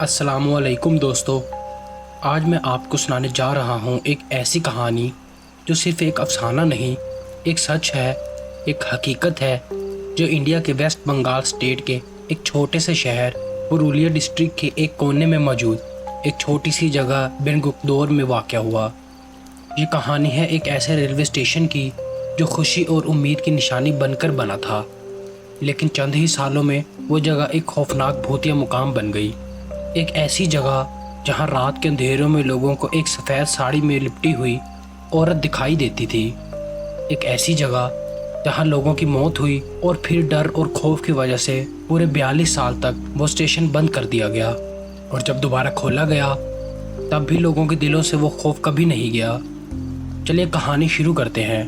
السلام علیکم دوستو، آج میں آپ کو سنانے جا رہا ہوں ایک ایسی کہانی جو صرف ایک افسانہ نہیں، ایک سچ ہے، ایک حقیقت ہے جو انڈیا کے ویسٹ بنگال اسٹیٹ کے ایک چھوٹے سے شہر پرولیا ڈسٹرکٹ کے ایک کونے میں موجود ایک چھوٹی سی جگہ بنگکدور میں واقع ہوا۔ یہ کہانی ہے ایک ایسے ریلوے اسٹیشن کی جو خوشی اور امید کی نشانی بن کر بنا تھا، لیکن چند ہی سالوں میں وہ جگہ ایک خوفناک بھوتیا مقام بن گئی۔ ایک ایسی جگہ جہاں رات کے اندھیروں میں لوگوں کو ایک سفید ساڑی میں لپٹی ہوئی عورت دکھائی دیتی تھی۔ ایک ایسی جگہ جہاں لوگوں کی موت ہوئی اور پھر ڈر اور خوف کی وجہ سے پورے 42 سال تک وہ اسٹیشن بند کر دیا گیا، اور جب دوبارہ کھولا گیا تب بھی لوگوں کے دلوں سے وہ خوف کبھی نہیں گیا۔ چلیے کہانی شروع کرتے ہیں۔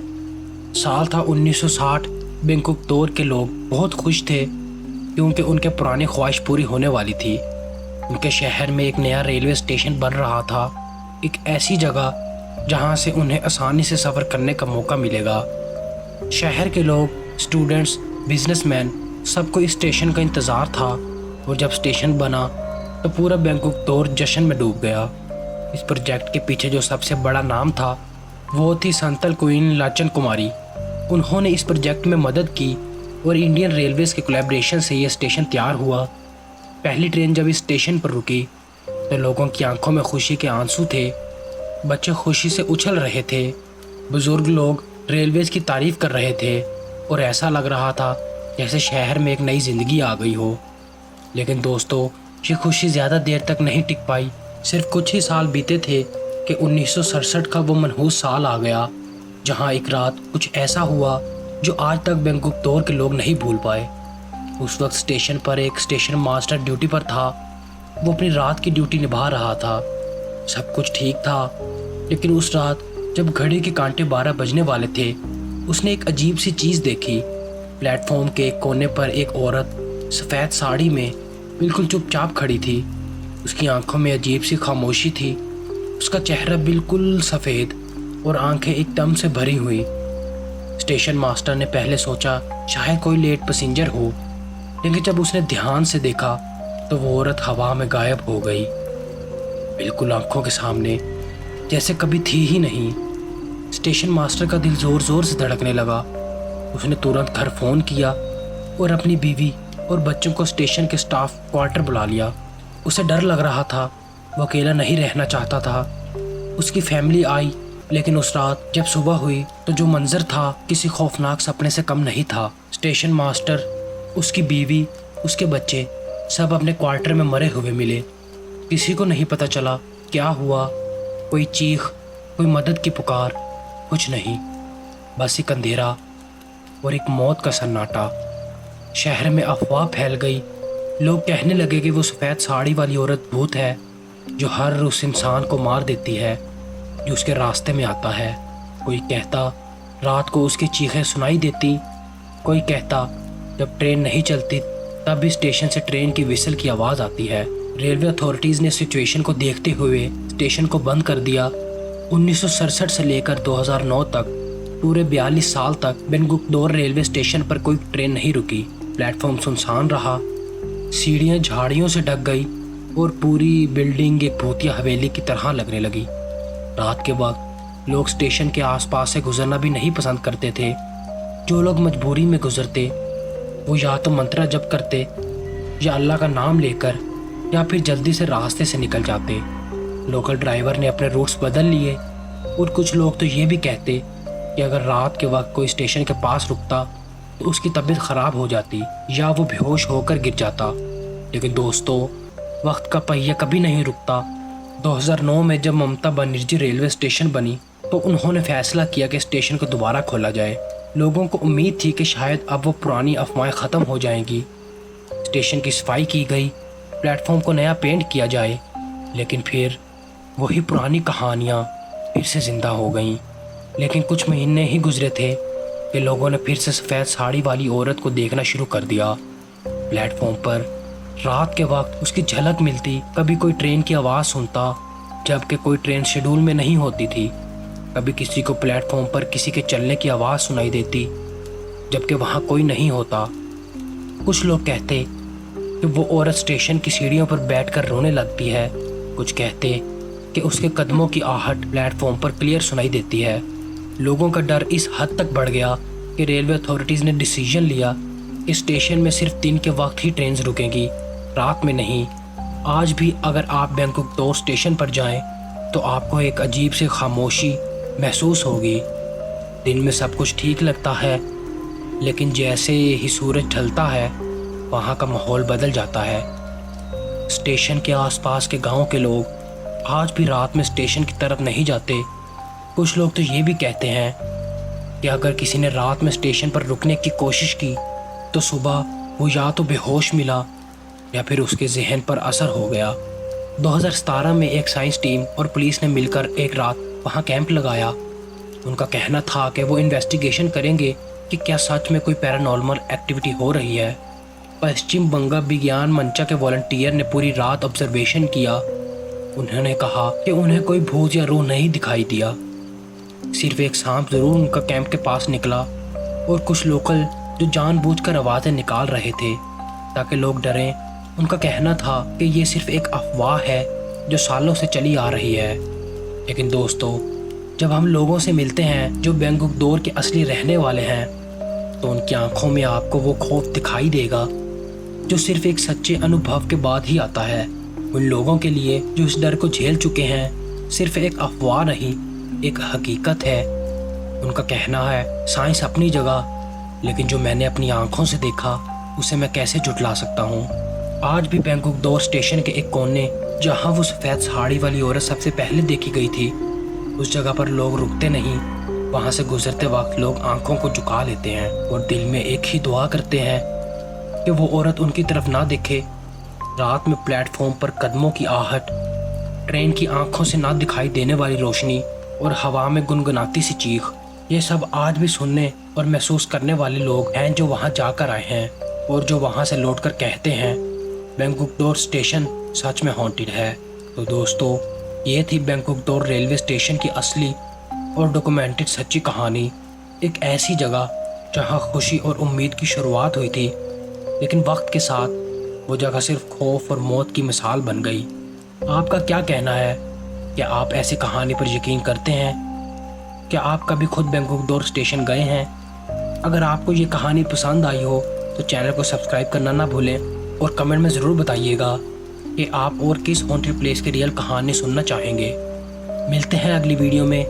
سال تھا 1960۔ بنگکدور کے لوگ بہت خوش تھے کیونکہ ان کے پرانی خواہش پوری ہونے والی تھی۔ ان کے شہر میں ایک نیا ریلوے اسٹیشن بن رہا تھا، ایک ایسی جگہ جہاں سے انہیں آسانی سے سفر کرنے کا موقع ملے گا۔ شہر کے لوگ، اسٹوڈنٹس، بزنس مین، سب کو اس اسٹیشن کا انتظار تھا، اور جب اسٹیشن بنا تو پورا بنگکدور جشن میں ڈوب گیا۔ اس پروجیکٹ کے پیچھے جو سب سے بڑا نام تھا وہ تھی سنتھل کوئن لاچن کماری۔ انہوں نے اس پروجیکٹ میں مدد کی اور انڈین ریلویز کے کولیبریشن سے یہ اسٹیشن تیار ہوا۔ پہلی ٹرین جب اس اسٹیشن پر رکی تو لوگوں کی آنکھوں میں خوشی کے آنسو تھے۔ بچے خوشی سے اچھل رہے تھے، بزرگ لوگ ریلویز کی تعریف کر رہے تھے، اور ایسا لگ رہا تھا جیسے شہر میں ایک نئی زندگی آ گئی ہو۔ لیکن دوستو، یہ خوشی زیادہ دیر تک نہیں ٹک پائی۔ صرف کچھ ہی سال بیتے تھے کہ 1967 کا وہ منحوس سال آ گیا، جہاں ایک رات کچھ ایسا ہوا جو آج تک بنگکدور کے لوگ نہیں بھول پائے۔ اس وقت اسٹیشن پر ایک اسٹیشن ماسٹر ڈیوٹی پر تھا۔ وہ اپنی رات کی ڈیوٹی نبھا رہا تھا، سب کچھ ٹھیک تھا، لیکن اس رات جب گھڑی کے کانٹے 12 بجنے والے تھے، اس نے ایک عجیب سی چیز دیکھی۔ پلیٹ فارم کے ایک کونے پر ایک عورت سفید ساڑی میں بالکل چپ چاپ کھڑی تھی۔ اس کی آنکھوں میں عجیب سی خاموشی تھی، اس کا چہرہ بالکل سفید اور آنکھیں ایک دم سے بھری ہوئی۔ اسٹیشن ماسٹر نے پہلے سوچا شاید کوئی لیٹ پیسنجر ہو، لیکن جب اس نے دھیان سے دیکھا تو وہ عورت ہوا میں غائب ہو گئی، بالکل آنکھوں کے سامنے، جیسے کبھی تھی ہی نہیں۔ اسٹیشن ماسٹر کا دل زور زور سے دھڑکنے لگا۔ اس نے ترنت گھر فون کیا اور اپنی بیوی اور بچوں کو اسٹیشن کے سٹاف کوارٹر بلا لیا۔ اسے ڈر لگ رہا تھا، وہ اکیلا نہیں رہنا چاہتا تھا۔ اس کی فیملی آئی، لیکن اس رات جب صبح ہوئی تو جو منظر تھا کسی خوفناک سپنے سے کم نہیں تھا۔ اسٹیشن ماسٹر، اس کی بیوی، اس کے بچے سب اپنے کوارٹر میں مرے ہوئے ملے۔ کسی کو نہیں پتہ چلا کیا ہوا، کوئی چیخ، کوئی مدد کی پکار، کچھ نہیں، بس ایک اندھیرا اور ایک موت کا سناٹا۔ شہر میں افواہ پھیل گئی، لوگ کہنے لگے کہ وہ سفید ساڑی والی عورت بھوت ہے جو ہر اس انسان کو مار دیتی ہے جو اس کے راستے میں آتا ہے۔ کوئی کہتا رات کو اس کی چیخیں سنائی دیتی، کوئی کہتا جب ٹرین نہیں چلتی تب بھی اسٹیشن سے ٹرین کی وسل کی آواز آتی ہے۔ ریلوے اتھارٹیز نے سچویشن کو دیکھتے ہوئے اسٹیشن کو بند کر دیا۔ 1967 سے لے کر 2009 تک پورے 42 سال تک بنگکدور ریلوے اسٹیشن پر کوئی ٹرین نہیں رکی۔ پلیٹ فارم سنسان رہا، سیڑھیاں جھاڑیوں سے ڈھک گئی اور پوری بلڈنگ ایک بھوتیا حویلی کی طرح لگنے لگی۔ رات کے وقت لوگ اسٹیشن کے آس پاس سے گزرنا بھی نہیں پسند کرتے تھے۔ جو لوگ مجبوری میں گزرتے وہ یا تو منترا جپ کرتے، یا اللہ کا نام لے کر، یا پھر جلدی سے راستے سے نکل جاتے۔ لوکل ڈرائیور نے اپنے روٹس بدل لیے، اور کچھ لوگ تو یہ بھی کہتے کہ اگر رات کے وقت کوئی اسٹیشن کے پاس رکتا تو اس کی طبیعت خراب ہو جاتی یا وہ بے ہوش ہو کر گر جاتا۔ لیکن دوستو، وقت کا پہیہ کبھی نہیں رکتا۔ 2009 میں جب ممتا بنرجی ریلوے اسٹیشن بنی تو انہوں نے فیصلہ کیا کہ اسٹیشن کو دوبارہ کھولا جائے۔ لوگوں کو امید تھی کہ شاید اب وہ پرانی افواہیں ختم ہو جائیں گی۔ اسٹیشن کی صفائی کی گئی، پلیٹ فارم کو نیا پینٹ کیا جائے، لیکن پھر وہی پرانی کہانیاں پھر سے زندہ ہو گئیں۔ لیکن کچھ مہینے ہی گزرے تھے کہ لوگوں نے پھر سے سفید ساڑی والی عورت کو دیکھنا شروع کر دیا۔ پلیٹ فارم پر رات کے وقت اس کی جھلک ملتی، کبھی کوئی ٹرین کی آواز سنتا جبکہ کوئی ٹرین شیڈول میں نہیں ہوتی تھی، کبھی کسی کو پلیٹ فارم پر کسی کے چلنے کی آواز سنائی دیتی جبکہ وہاں کوئی نہیں ہوتا۔ کچھ لوگ کہتے کہ وہ عورت اسٹیشن کی سیڑھیوں پر بیٹھ کر رونے لگتی ہے۔ کچھ کہتے کہ اس کے قدموں کی آہٹ پلیٹ فارم پر کلیئر سنائی دیتی ہے۔ لوگوں کا ڈر اس حد تک بڑھ گیا کہ ریلوے اتھارٹیز نے ڈیسیژن لیا کہ اسٹیشن میں صرف دن کے وقت ہی ٹرینز رکیں گی، رات میں نہیں۔ آج بھی اگر آپ بینکاک اسٹیشن پر جائیں تو آپ کو ایک عجیب سی خاموشی محسوس ہوگی۔ دن میں سب کچھ ٹھیک لگتا ہے، لیکن جیسے ہی سورج ڈھلتا ہے وہاں کا ماحول بدل جاتا ہے۔ اسٹیشن کے آس پاس کے گاؤں کے لوگ آج بھی رات میں اسٹیشن کی طرف نہیں جاتے۔ کچھ لوگ تو یہ بھی کہتے ہیں کہ اگر کسی نے رات میں اسٹیشن پر رکنے کی کوشش کی تو صبح وہ یا تو بے ہوش ملا یا پھر اس کے ذہن پر اثر ہو گیا۔ 2017 میں ایک سائنس ٹیم اور پولیس نے مل کر ایک رات وہاں کیمپ لگایا۔ ان کا کہنا تھا کہ وہ انویسٹیگیشن کریں گے کہ کیا سچ میں کوئی پیرانارمل ایکٹیویٹی ہو رہی ہے۔ پشچم بنگا وگیان منچا کے والنٹیئر نے پوری رات آبزرویشن کیا۔ انہوں نے کہا کہ انہیں کوئی بھوت یا روح نہیں دکھائی دیا، صرف ایک سانپ ضرور ان کا کیمپ کے پاس نکلا اور کچھ لوکل جو جان بوجھ کر آوازیں نکال رہے تھے تاکہ لوگ ڈریں۔ ان کا کہنا تھا کہ یہ صرف ایک افواہ ہے جو سالوں سے چلی آ رہی ہے۔ لیکن دوستو، جب ہم لوگوں سے ملتے ہیں جو بینکاک کے اصلی رہنے والے ہیں تو ان کی آنکھوں میں آپ کو وہ خوف دکھائی دے گا جو صرف ایک سچے انوبھو کے بعد ہی آتا ہے۔ ان لوگوں کے لیے جو اس ڈر کو جھیل چکے ہیں صرف ایک افواہ نہیں، ایک حقیقت ہے۔ ان کا کہنا ہے سائنس اپنی جگہ، لیکن جو میں نے اپنی آنکھوں سے دیکھا اسے میں کیسے جھٹلا سکتا ہوں۔ آج بھی بینکاک اسٹیشن کے ایک کونے جہاں وہ سفید ساڑی والی عورت سب سے پہلے دیکھی گئی تھی، اس جگہ پر لوگ رکتے نہیں۔ وہاں سے گزرتے وقت لوگ آنکھوں کو جھکا لیتے ہیں اور دل میں ایک ہی دعا کرتے ہیں کہ وہ عورت ان کی طرف نہ دیکھے۔ رات میں پلیٹ فارم پر قدموں کی آہٹ، ٹرین کی آنکھوں سے نہ دکھائی دینے والی روشنی اور ہوا میں گنگناتی سی چیخ، یہ سب آج بھی سننے اور محسوس کرنے والے لوگ ہیں جو وہاں جا کر آئے ہیں اور جو وہاں سے لوٹ کر کہتے ہیں بینکاک اسٹیشن سچ میں ہانٹڈ ہے۔ تو دوستو، یہ تھی بینکاک ریلوے اسٹیشن کی اصلی اور ڈاکومنٹڈ سچی کہانی۔ ایک ایسی جگہ جہاں خوشی اور امید کی شروعات ہوئی تھی، لیکن وقت کے ساتھ وہ جگہ صرف خوف اور موت کی مثال بن گئی۔ آپ کا کیا کہنا ہے؟ کیا آپ ایسی کہانی پر یقین کرتے ہیں؟ کیا آپ کبھی خود بینکاک اسٹیشن گئے ہیں؟ اگر آپ کو یہ کہانی پسند آئی ہو تو چینل کو سبسکرائب کرنا نہ بھولیں اور کمنٹ میں ضرور بتائیے گا کہ آپ اور کس ہانٹڈ پلیس کی ریئل کہانی سننا چاہیں گے۔ ملتے ہیں اگلی ویڈیو میں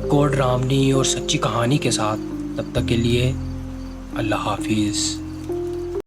کوڈ رامنی اور سچی کہانی کے ساتھ۔ تب تک کے لیے اللہ حافظ۔